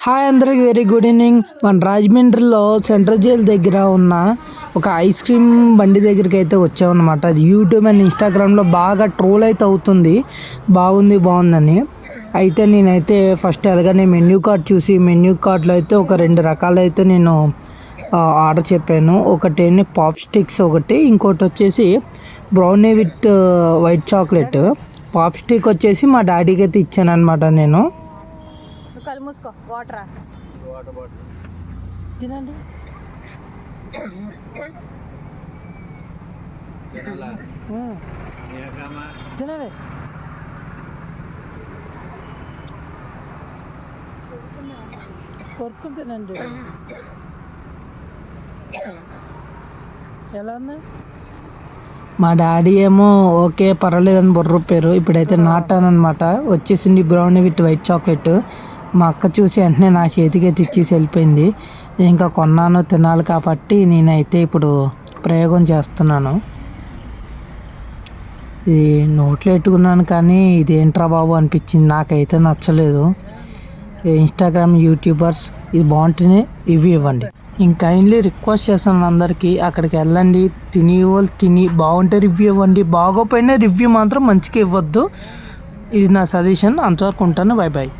Hi అందరికి very good evening. మన రాజమండ్రిలో సెంట్రల్ జైల్ దగ్గర ఉన్న ఒక ఐస్ క్రీమ్ బండి దగ్గరికి అయితే వచ్చామన్నమాట. అది యూట్యూబ్ అండ్ ఇన్స్టాగ్రామ్లో బాగా ట్రోల్ అయితే అవుతుంది, బాగుందని. అయితే నేనైతే ఫస్ట్ ఎలాగనే మెన్యూ కార్డ్ చూసి మెన్యూ కార్డ్లో అయితే ఒక 2 రకాలు అయితే నేను ఆర్డర్ చెప్పాను. ఒకటి పాప్ స్టిక్స్, ఇంకోటి వచ్చేసి brownie with white chocolate. Pop stick వచ్చేసి మా డాడీకి అయితే ఇచ్చాను అనమాట. నేను కళ్ళు మూసుకో. వాటర్ తినండి. తినండి. కొరుకుని తినండి. ఎలా ఉంది? మా డాడీ ఏమో ఓకే పర్వాలేదని బుర్రూపారు. ఇప్పుడైతే నాటానమాట. వచ్చేసింది బ్రౌనీ విత్ వైట్ చాక్లెట్. మా అక్క చూసి వెంటనే నా చేతికి అయితే ఇచ్చేసి వెళ్ళిపోయింది. ఇంకా కొన్నాను, తినాలి కాబట్టి నేనైతే ఇప్పుడు ప్రయోగం చేస్తున్నాను. ఇది నోట్లో పెట్టుకున్నాను కానీ ఇదేంట్రా బాబు అనిపించింది. నాకైతే నచ్చలేదు. ఇన్స్టాగ్రామ్ యూట్యూబర్స్ ఇది బాగుంటేనే రివ్యూ ఇవ్వండి. ఇంకా కైండ్లీ రిక్వెస్ట్ చేస్తాను అందరికీ, అక్కడికి వెళ్ళండి, తిని బాగుంటే రివ్యూ ఇవ్వండి, బాగోపోయినా రివ్యూ మాత్రం మంచిగా ఇవ్వద్దు. ఇది నా సజెషన్. అంతవరకు ఉంటాను. Bye bye.